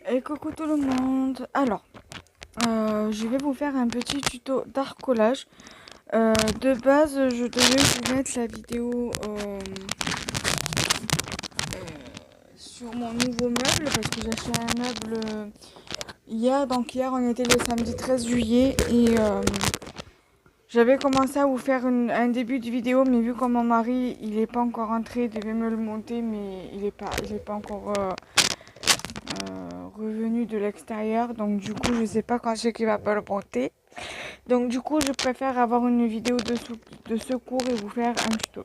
Et coucou tout le monde. Alors, je vais vous faire un petit tuto d'art collage. De base, je devais vous mettre la vidéo sur mon nouveau meuble parce que j'ai acheté un meuble hier. Donc hier, on était le samedi 13 juillet et j'avais commencé à vous faire un début de vidéo, mais vu que mon mari il est pas encore rentré, il devait me le monter, mais il est pas encore revenu de l'extérieur, donc du coup je sais pas quand c'est qu'il va pas le monter. Donc du coup je préfère avoir une vidéo de secours et vous faire un tuto.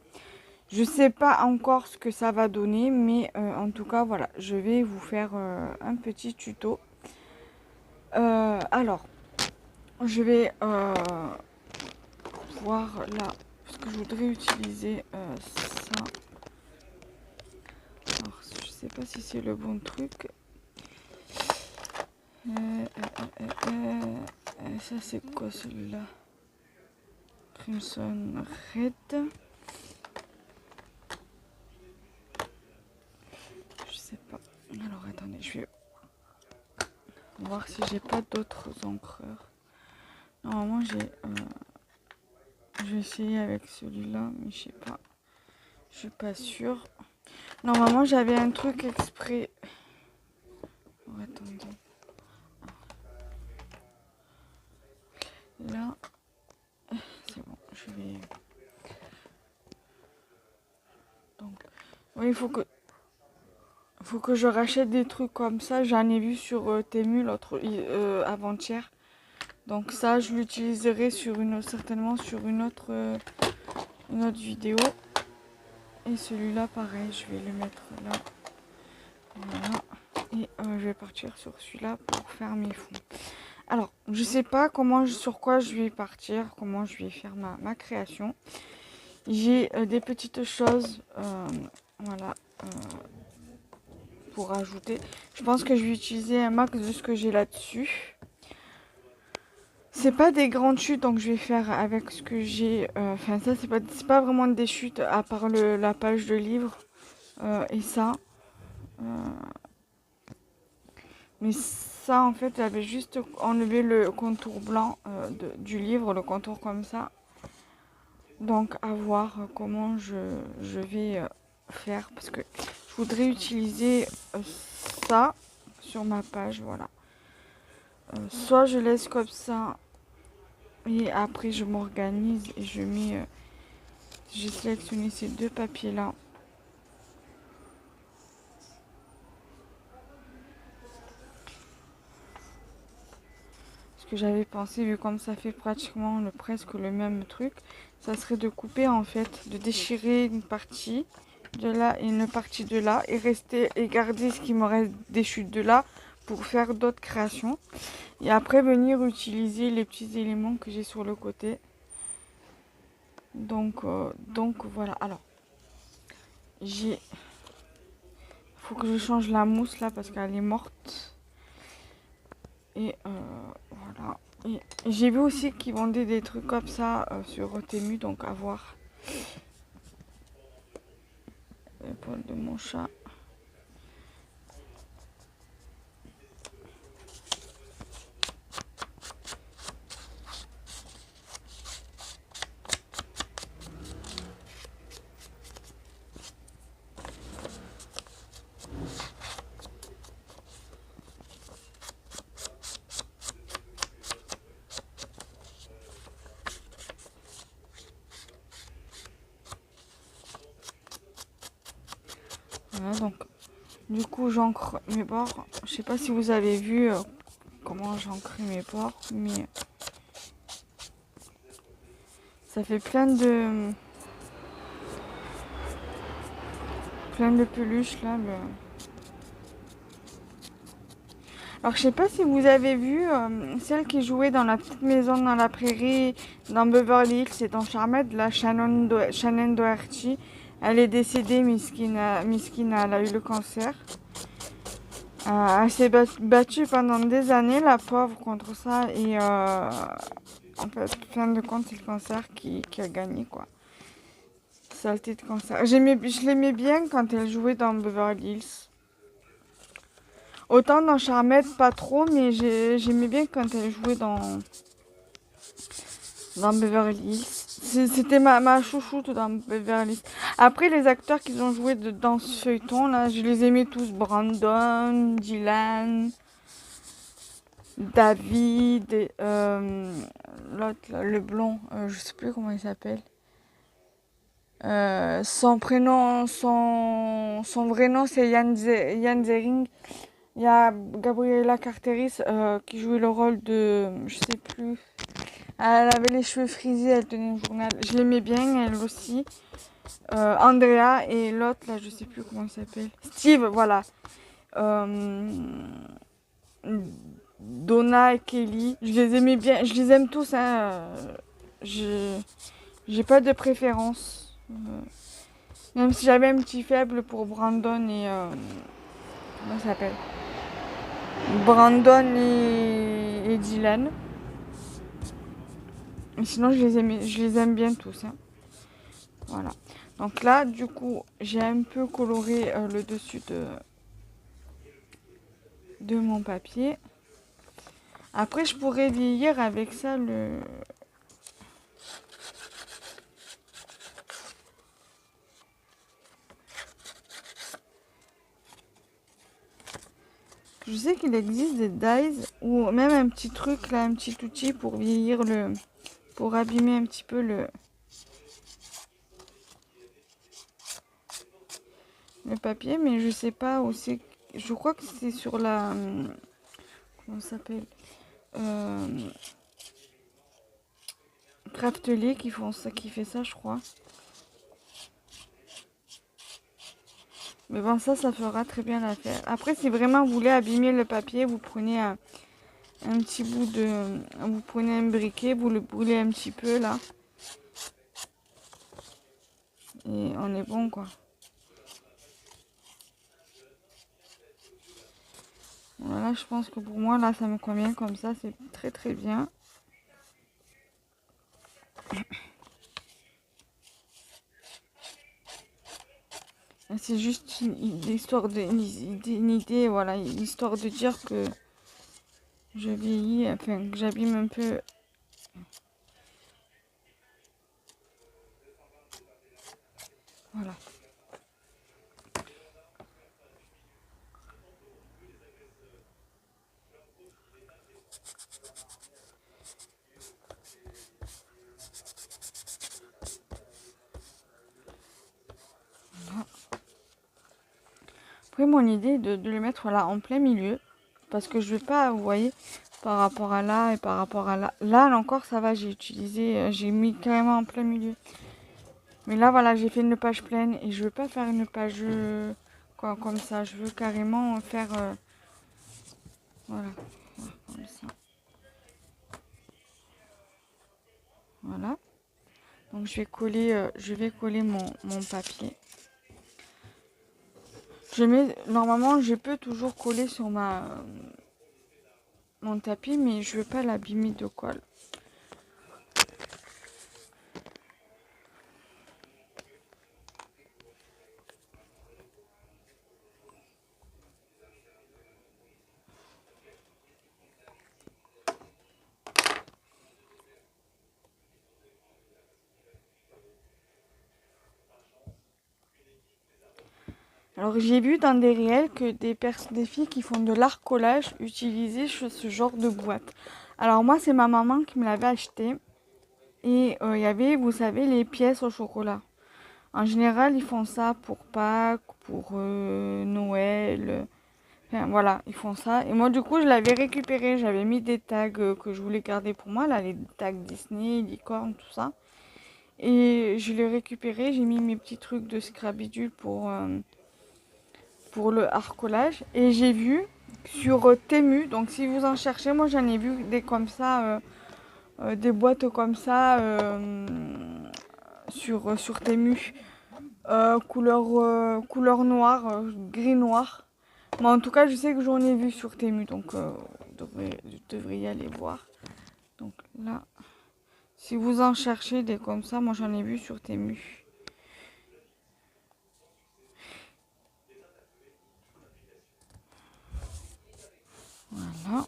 Je sais pas encore ce que ça va donner, mais en tout cas voilà, je vais vous faire un petit tuto. Alors, je vais voir là, parce que je voudrais utiliser ça. Alors je sais pas si c'est le bon truc. Ça c'est quoi celui-là? Crimson Red. Je sais pas. Alors attendez, je vais voir si j'ai pas d'autres encreurs. Normalement je vais essayer avec celui-là, mais je sais pas. Je suis pas sûre. Normalement j'avais un truc exprès. Oh, attendez. Là, c'est bon. Je vais. Donc, oui, il faut que je rachète des trucs comme ça. J'en ai vu sur Temu avant-hier. Donc ça, je l'utiliserai certainement sur une autre vidéo. Et celui-là, pareil, je vais le mettre là. Voilà. Et je vais partir sur celui-là pour faire mes fonds. Alors, je sais pas sur quoi je vais partir, comment je vais faire ma création. J'ai des petites choses, voilà, pour ajouter. Je pense que je vais utiliser un max de ce que j'ai là-dessus. C'est pas des grandes chutes, donc je vais faire avec ce que j'ai. Enfin, ça, c'est pas vraiment des chutes, à part la page de livre et ça. Mais ça, en fait, j'avais juste enlevé le contour blanc du livre, le contour comme ça. Donc, à voir comment je vais faire. Parce que je voudrais utiliser ça sur ma page, voilà. Soit je laisse comme ça et après je m'organise et je mets... j'ai sélectionné ces deux papiers-là. Ce que j'avais pensé, vu comme ça fait pratiquement presque le même truc, ça serait de couper en fait, de déchirer une partie de là et une partie de là et garder ce qui me reste des chutes de là pour faire d'autres créations. Et après venir utiliser les petits éléments que j'ai sur le côté. Donc voilà. Alors, il faut que je change la mousse là parce qu'elle est morte. Et voilà. Et j'ai vu aussi qu'ils vendaient des trucs comme ça sur Temu, donc à voir. L'épaule de mon chat. Voilà, donc du coup j'encre mes bords. Je sais pas si vous avez vu comment j'encre mes bords, mais ça fait plein de peluches là. Alors je sais pas si vous avez vu celle qui jouait dans la petite maison dans la prairie, dans Beverly Hills et dans Charmed, la Shannon Doherty. Elle est décédée, Miskina, elle a eu le cancer. Elle s'est battue pendant des années, la pauvre, contre ça. Et en fait, fin de compte, c'est le cancer qui a gagné, quoi. Saleté de cancer. Je l'aimais bien quand elle jouait dans Beverly Hills. Autant dans Charmette, pas trop, mais j'aimais bien quand elle jouait dans Beverly Hills. C'était ma chouchoute dans Beverly Hills. Après, les acteurs qui ont joué dans ce feuilleton, là, je les aimais tous. Brandon, Dylan, David, l'autre, le blond, je sais plus comment il s'appelle. Son vrai nom, c'est Yann Zering. Il y a Gabriella Carteris qui jouait le rôle de, je sais plus. Elle avait les cheveux frisés, elle tenait un journal. Je l'aimais bien, elle aussi. Andrea et l'autre, là, je sais plus comment il s'appelle. Steve, voilà. Donna et Kelly, je les aimais bien. Je les aime tous, hein. J'ai pas de préférence. Même si j'avais un petit faible pour Brandon et... comment ça s'appelle? Brandon et Dylan. Sinon, je les aime bien tous. Hein. Voilà. Donc là, du coup, j'ai un peu coloré le dessus de mon papier. Après, je pourrais vieillir avec ça le... Je sais qu'il existe des dies ou même un petit truc là, un petit outil pour vieillir pour abîmer un petit peu le papier, mais je sais pas où c'est. Je crois que c'est sur la comment ça s'appelle Craftelier qui font ça, qui fait ça, je crois. Mais bon, ça fera très bien l'affaire. Après, si vraiment vous voulez abîmer le papier, vous prenez un petit bout de... Vous prenez un briquet, vous le brûlez un petit peu, là. Et on est bon, quoi. Voilà, je pense que pour moi, là, ça me convient comme ça. C'est très, très bien. C'est juste une histoire une idée, voilà, une histoire de dire que je vieillis, enfin, que j'abîme un peu. Voilà. Après, mon idée est de le mettre là en plein milieu. Parce que je vais pas, vous voyez, par rapport à là et par rapport à là. Là encore, ça va, j'ai utilisé, j'ai mis carrément en plein milieu. Mais là, voilà, j'ai fait une page pleine et je veux pas faire une page comme ça. Je veux carrément faire, voilà, comme ça. Voilà. Donc je vais coller mon papier. Normalement, je peux toujours coller sur mon tapis, mais je veux pas l'abîmer de colle. Alors j'ai vu dans des réels que des filles qui font de l'art collage utilisaient ce genre de boîte. Alors moi, c'est ma maman qui me l'avait acheté. Et il y avait, vous savez, les pièces au chocolat. En général, ils font ça pour Pâques, pour Noël. Enfin, voilà, ils font ça. Et moi, du coup, je l'avais récupéré. J'avais mis des tags que je voulais garder pour moi, là, les tags Disney, licorne, tout ça. Et je l'ai récupéré. J'ai mis mes petits trucs de scrabidule pour le harcolage. Et j'ai vu sur Temu, donc si vous en cherchez, moi j'en ai vu des comme ça, des boîtes comme ça sur Temu. Couleur noire, gris noir. Mais en tout cas, je sais que j'en ai vu sur Temu, donc vous devriez aller voir. Donc là, si vous en cherchez des comme ça, moi j'en ai vu sur Temu. Voilà.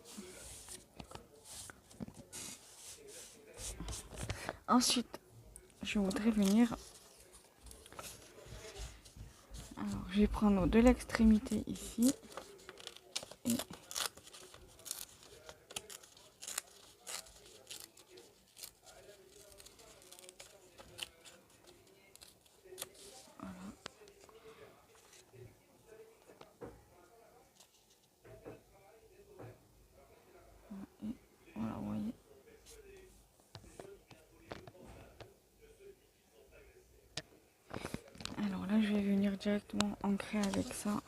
Ensuite, je voudrais venir... Alors, je vais prendre de l'extrémité ici. Et voilà, vous voyez. Alors là, je vais venir directement ancrer avec ça.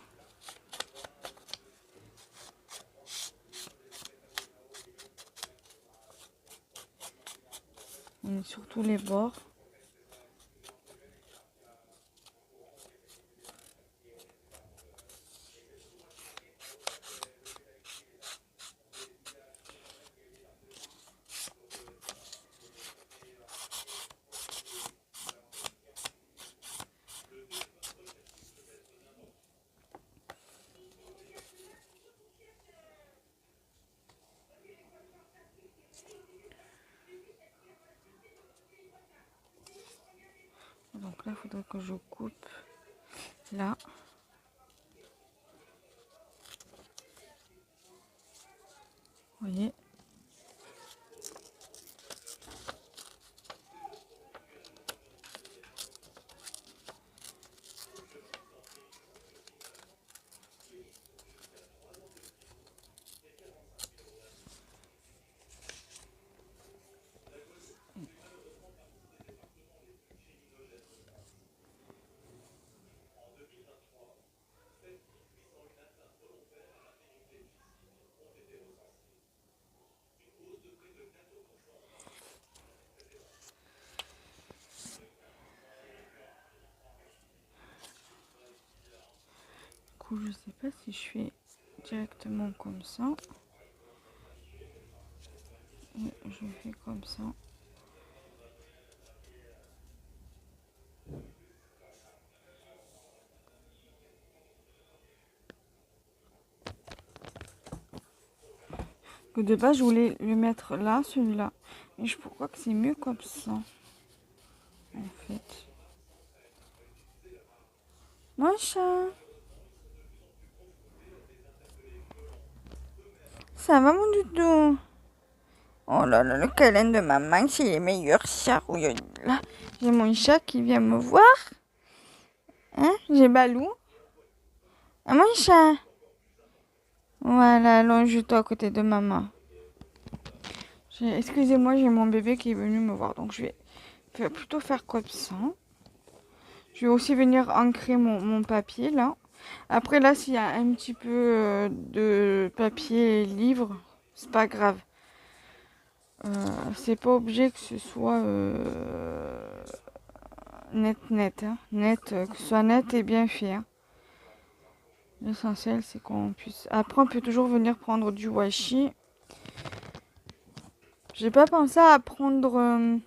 Et surtout les bords. Donc là, il faudrait que je coupe là. Vous voyez. Je sais pas si je fais directement comme ça. Et je fais comme ça. Que de base, je voulais le mettre là, celui-là. Mais je crois que c'est mieux comme ça. En fait. Mon chat. Ça va, mon doudou? Oh là là, le câlin de maman, c'est les meilleurs chats. Oui, là, j'ai mon chat qui vient me voir. Hein? J'ai Balou. Ah, mon chat. Voilà, allonge-toi à côté de maman. Excusez-moi, j'ai mon bébé qui est venu me voir. Donc, je vais plutôt faire comme ça. Je vais aussi venir ancrer mon papier, là. Après, là, s'il y a un petit peu de papier livre, c'est pas grave. C'est pas obligé que ce soit net, hein. Net, que ce soit net et bien fait. Hein. L'essentiel, c'est qu'on puisse... Après, on peut toujours venir prendre du washi. J'ai pas pensé à prendre...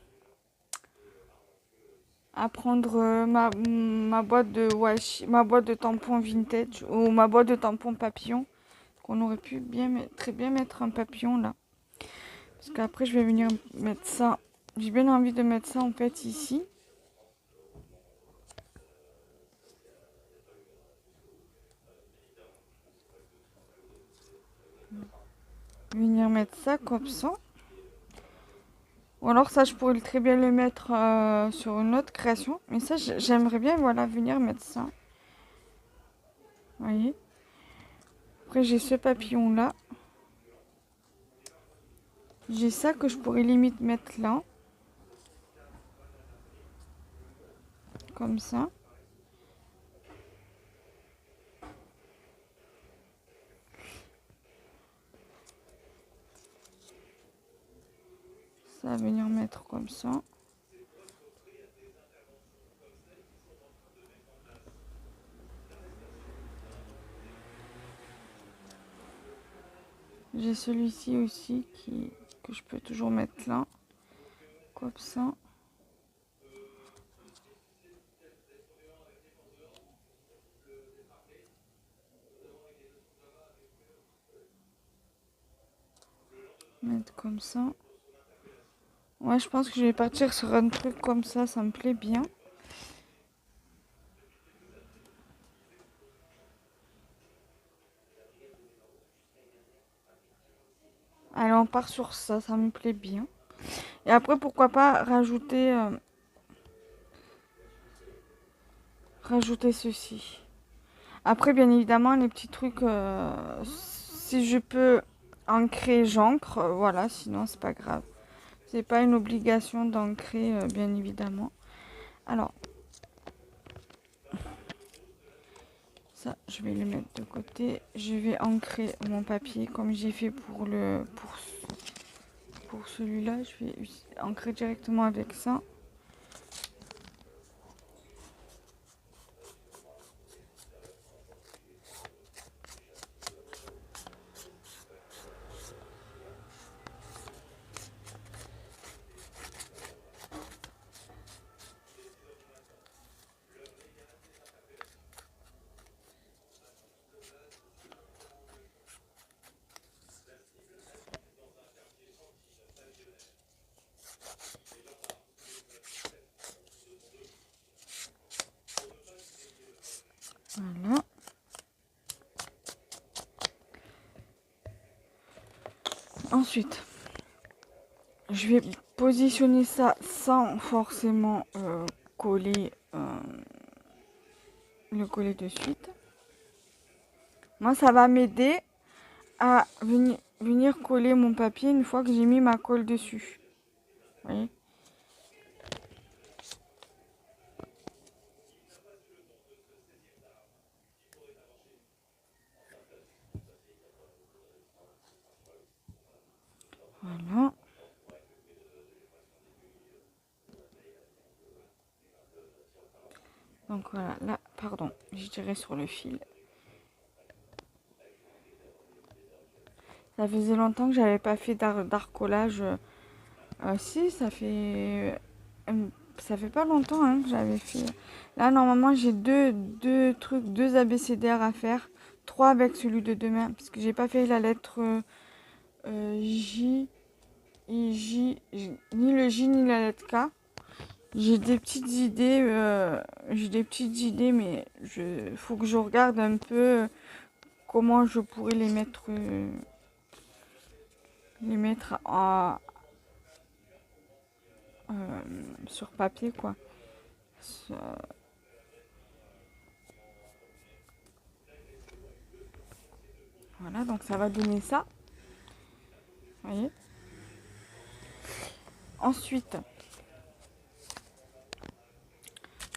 ma boîte de washi, ma boîte de tampons vintage ou ma boîte de tampons papillon. Qu'on aurait pu très bien mettre un papillon là. Parce qu'après, je vais venir mettre ça. J'ai bien envie de mettre ça en fait ici. Venir mettre ça comme ça. Ou alors ça, je pourrais très bien le mettre sur une autre création. Mais ça, j'aimerais bien voilà, venir mettre ça. Vous voyez. Après, j'ai ce papillon là. J'ai ça que je pourrais limite mettre là. Comme ça. Ça va venir mettre comme ça. J'ai celui-ci aussi que je peux toujours mettre là. Comme ça. mettre comme ça. Ouais, je pense que je vais partir sur un truc comme ça me plaît bien. Allez, on part sur ça me plaît bien. Et après, pourquoi pas rajouter ceci. Après, bien évidemment, les petits trucs, si je peux ancrer, j'ancre, voilà, sinon c'est pas grave. C'est pas une obligation d'ancrer, bien évidemment. Alors, ça, je vais le mettre de côté. Je vais ancrer mon papier comme j'ai fait pour celui-là. Je vais ancrer directement avec ça. Voilà. Ensuite, je vais positionner ça sans forcément coller le coller de suite. Moi, ça va m'aider à venir coller mon papier une fois que j'ai mis ma colle dessus. Vous voyez ? Voilà. Donc voilà, là, pardon, je dirais sur le fil. Ça faisait longtemps que j'avais pas fait d'arcolage. Si, ça fait pas longtemps hein, que j'avais fait. Là, normalement, j'ai deux trucs, deux abécédaires à faire. 3 avec celui de demain, parce que j'ai pas fait la lettre J, ni le J ni la lettre K. J'ai des petites idées, mais faut que je regarde un peu comment je pourrais les mettre sur papier, quoi. Voilà, donc ça va donner ça. Vous voyez ? Ensuite,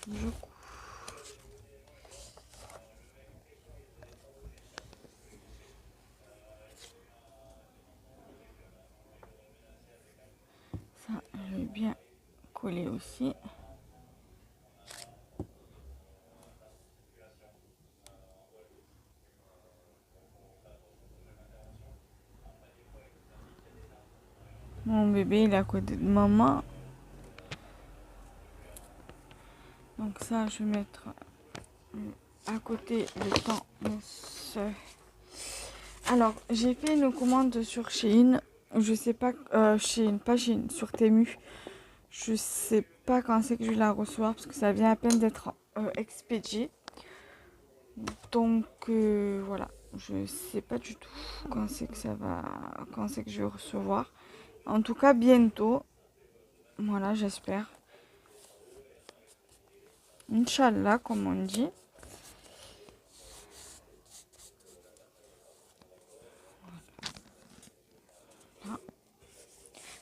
je couds. Ça, je vais bien coller aussi. Mon bébé, il est à côté de maman. Donc ça, je vais mettre à côté le temps. Alors, j'ai fait une commande sur Shein. Je sais pas, Shein, pas Shein, sur Temu. Je sais pas quand c'est que je vais la recevoir parce que ça vient à peine d'être expédié. Donc voilà, je sais pas du tout quand c'est que je vais recevoir. En tout cas, bientôt. Voilà, j'espère. Inch'Allah, comme on dit. Voilà.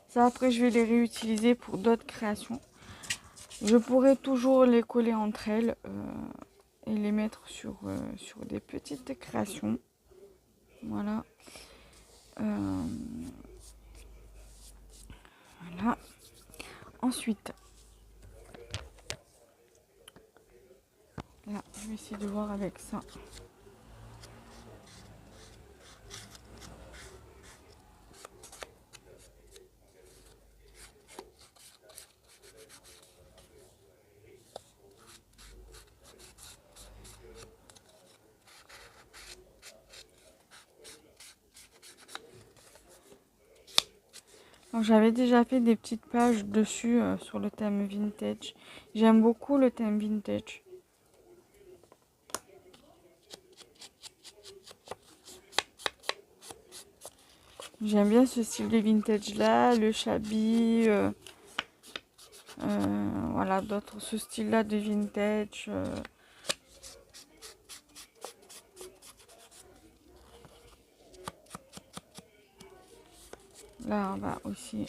Ça, après, je vais les réutiliser pour d'autres créations. Je pourrais toujours les coller entre elles et les mettre sur des petites créations. Voilà. Voilà. Ensuite, là, je vais essayer de voir avec ça. J'avais déjà fait des petites pages dessus sur le thème vintage. J'aime beaucoup le thème vintage. J'aime bien ce style de vintage là, le shabby, voilà, d'autres, ce style là de vintage. Là, on va aussi.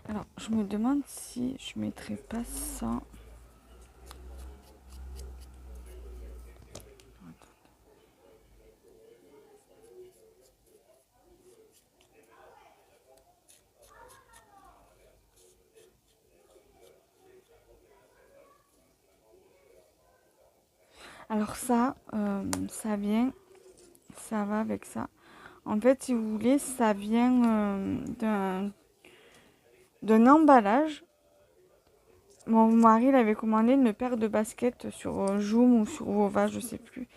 Alors, je me demande si je mettrais pas ça. Alors ça va avec ça. En fait, si vous voulez, ça vient d'un emballage. Mon mari l'avait commandé une paire de baskets sur Joom ou sur Vova, je sais plus.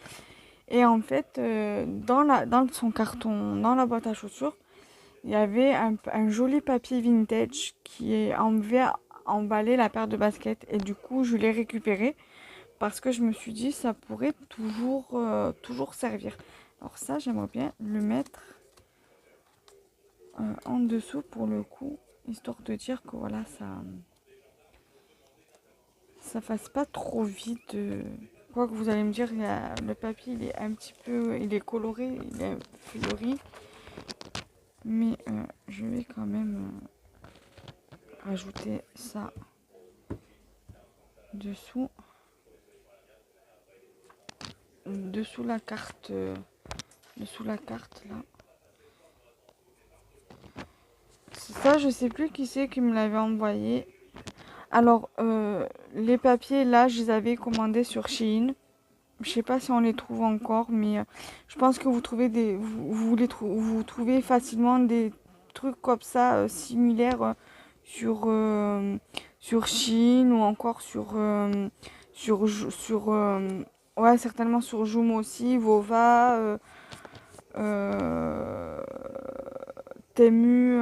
Et en fait, dans son carton, dans la boîte à chaussures, il y avait un joli papier vintage qui avait emballé la paire de baskets. Et du coup, je l'ai récupéré parce que je me suis dit ça pourrait toujours servir. Alors ça, j'aimerais bien le mettre en dessous pour le coup, histoire de dire que voilà, ça fasse pas trop vite. Quoi que vous allez me dire, le papier il est un petit peu, il est coloré, il est fleuri, mais je vais quand même rajouter ça dessous la carte, dessous la carte là. Ça, je sais plus qui c'est qui me l'avait envoyé. Alors, les papiers, là, je les avais commandés sur Shein. Je sais pas si on les trouve encore, mais je pense que vous trouvez vous trouvez facilement des trucs comme ça, similaires sur Shein ou encore ouais, certainement sur Joom aussi, Vova, euh, Temu,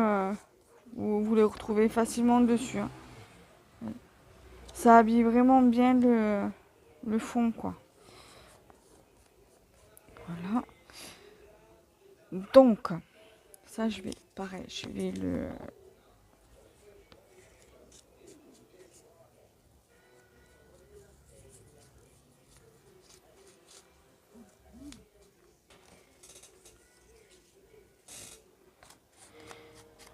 vous les retrouvez facilement dessus, hein. Ça habille vraiment bien le fond, quoi. Voilà. Donc, ça, pareil, je vais le...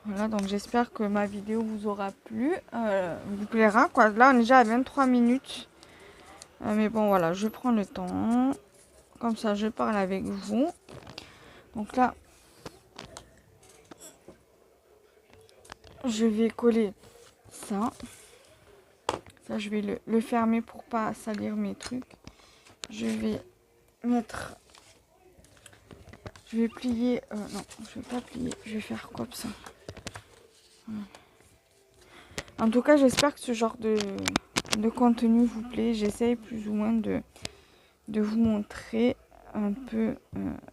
Voilà, donc j'espère que ma vidéo vous aura plu, vous plaira, quoi. Là, on est déjà à 23 minutes. Mais bon, voilà, je prends le temps. Comme ça, je parle avec vous. Donc là, je vais coller ça. Ça, je vais le fermer pour pas salir mes trucs. Je vais mettre... Je vais plier... non, je vais pas plier. Je vais faire comme ça. En tout cas, j'espère que ce genre de contenu vous plaît. J'essaye plus ou moins de vous montrer un peu,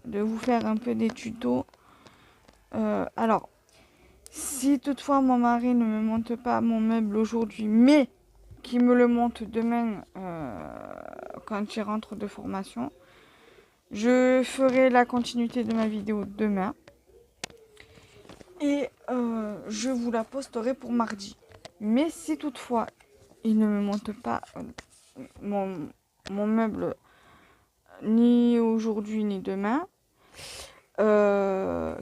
de vous faire un peu des tutos. Alors, si toutefois mon mari ne me monte pas mon meuble aujourd'hui, mais qu'il me le monte demain quand il rentre de formation, je ferai la continuité de ma vidéo demain. Et je vous la posterai pour mardi. Mais si toutefois il ne me monte pas mon meuble ni aujourd'hui ni demain,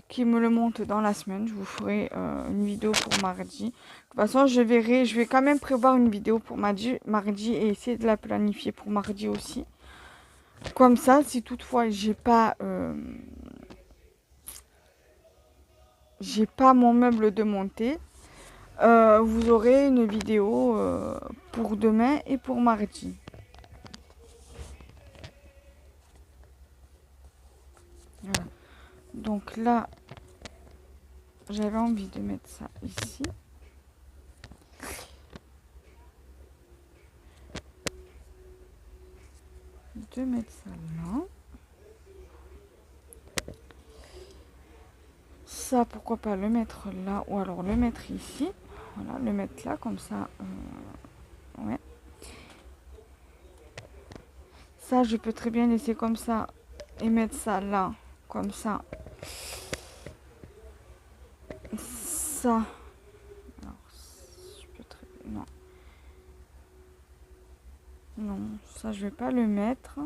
qui me le monte dans la semaine, je vous ferai une vidéo pour mardi. De toute façon, je vais quand même prévoir une vidéo pour mardi et essayer de la planifier pour mardi aussi. Comme ça, si toutefois j'ai pas mon meuble de monter, vous aurez une vidéo pour demain et pour mardi. Voilà. Donc là, j'avais envie de mettre ça ici. De mettre ça là. Ça, pourquoi pas le mettre là ou alors le mettre ici. Voilà, le mettre là comme ça. Ouais. Ça, je peux très bien laisser comme ça et mettre ça là, comme ça. Ça. Alors, je peux très bien. Non. Non, ça, je vais pas le mettre.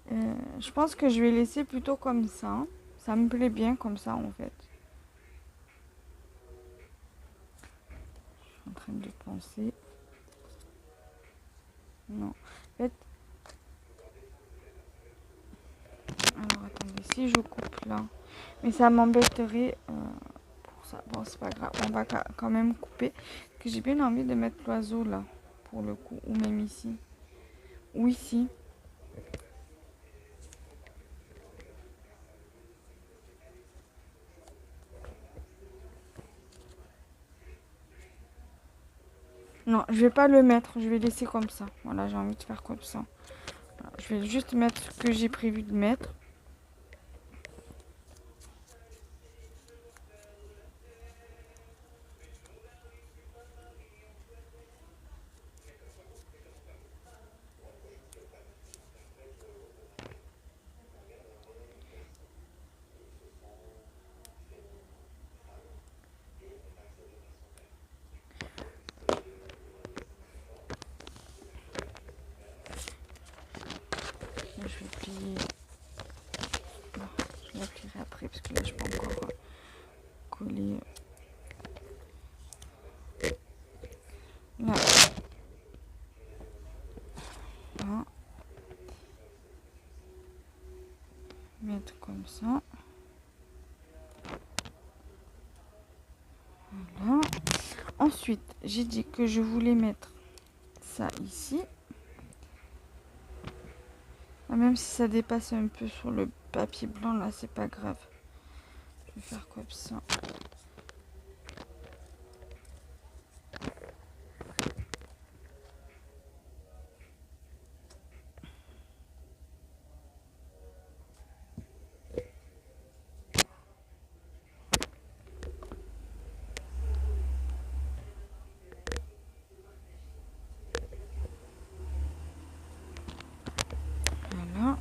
Je pense que je vais laisser plutôt comme ça. Ça me plaît bien comme ça, en fait. Je suis en train de penser. Non. En fait, alors, attendez, si je coupe là. Mais ça m'embêterait pour ça. Bon, c'est pas grave. On va quand même couper. Parce que j'ai bien envie de mettre l'oiseau là, pour le coup. Ou même ici. Ou ici. Non, je vais pas le mettre. Je vais laisser comme ça. Voilà, j'ai envie de faire comme ça. Voilà, je vais juste mettre ce que j'ai prévu de mettre. Je vais plier. Non, je la plierai après parce que là je peux encore coller. Là. Voilà. Mettre comme ça. Voilà. Ensuite, j'ai dit que je voulais mettre ça ici. Même si ça dépasse un peu sur le papier blanc, là, c'est pas grave. Je vais faire comme ça. Voilà.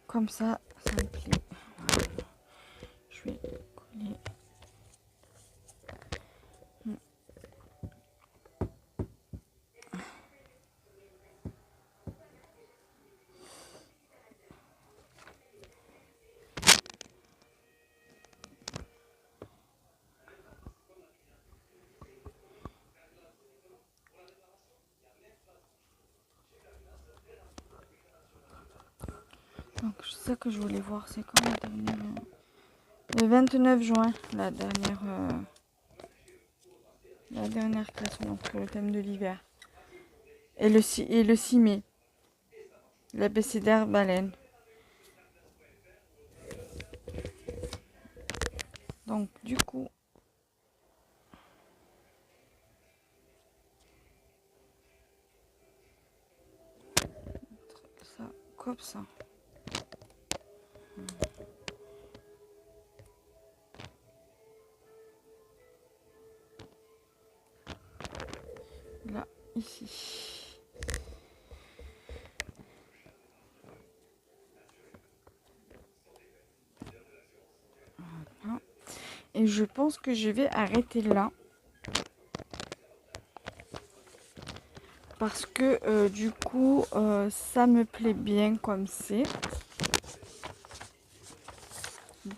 Comme ça me plaît. Voilà. Je vais coller. Donc, c'est ça que je voulais voir. C'est quand la dernière... Le 29 juin, la dernière création, donc sur le thème de l'hiver. Et le 6 mai, l'abécédaire baleine. Donc, du coup... ça, comme ça. Là, ici. Voilà. Et je pense que je vais arrêter là. Parce que du coup, ça me plaît bien comme c'est.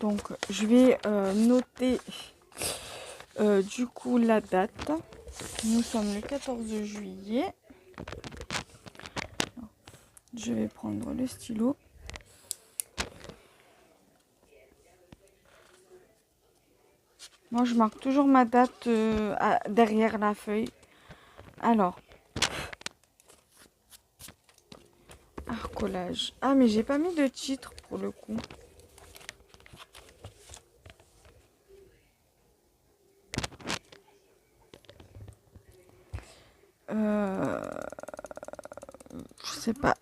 Donc je vais noter du coup la date. Nous sommes le 14 juillet. Je vais prendre le stylo. Moi, je marque toujours ma date derrière la feuille. Alors, collage. Ah, mais j'ai pas mis de titre pour le coup. Je sais pas.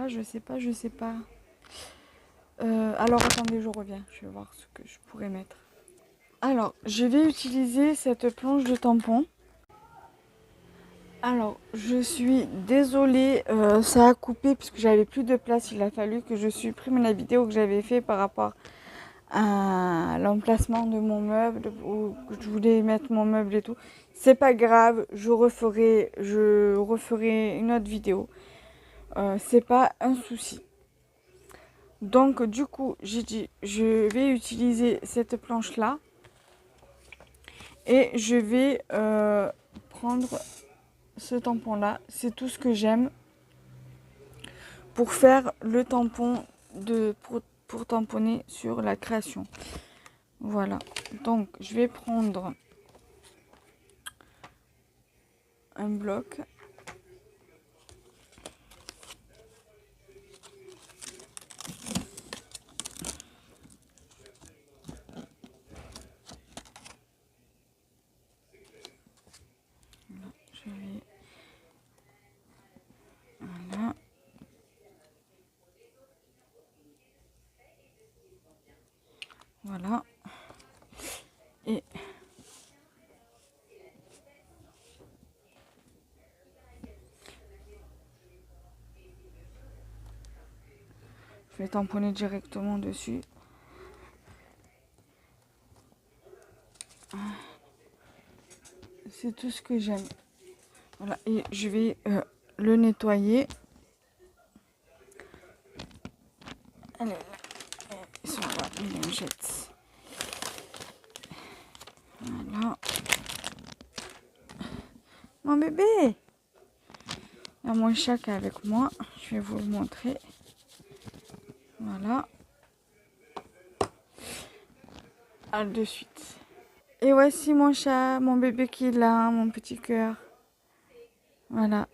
Je sais pas. Alors, attendez, je reviens. Je vais voir ce que je pourrais mettre. Alors, je vais utiliser cette planche de tampon. Alors, je suis désolée, ça a coupé puisque j'avais plus de place. Il a fallu que je supprime la vidéo que j'avais fait par rapport à l'emplacement de mon meuble où je voulais mettre mon meuble et tout. C'est pas grave, je referai une autre vidéo. C'est pas un souci. Donc du coup, j'ai dit je vais utiliser cette planche là et je vais prendre ce tampon là. C'est tout ce que j'aime pour faire le tampon pour tamponner sur la création. Voilà, donc je vais prendre un bloc. Voilà. Voilà. Et je vais tamponner directement dessus. C'est tout ce que j'aime. Voilà, et je vais le nettoyer. Allez, ils sont là, les lingettes. Voilà. Mon bébé! Il y a mon chat qui est avec moi. Je vais vous le montrer. Voilà. À de suite. Et voici mon chat, mon bébé qui est là, mon petit cœur. Voilà.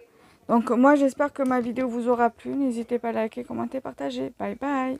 Donc moi j'espère que ma vidéo vous aura plu. N'hésitez pas à liker, commenter, partager. Bye bye.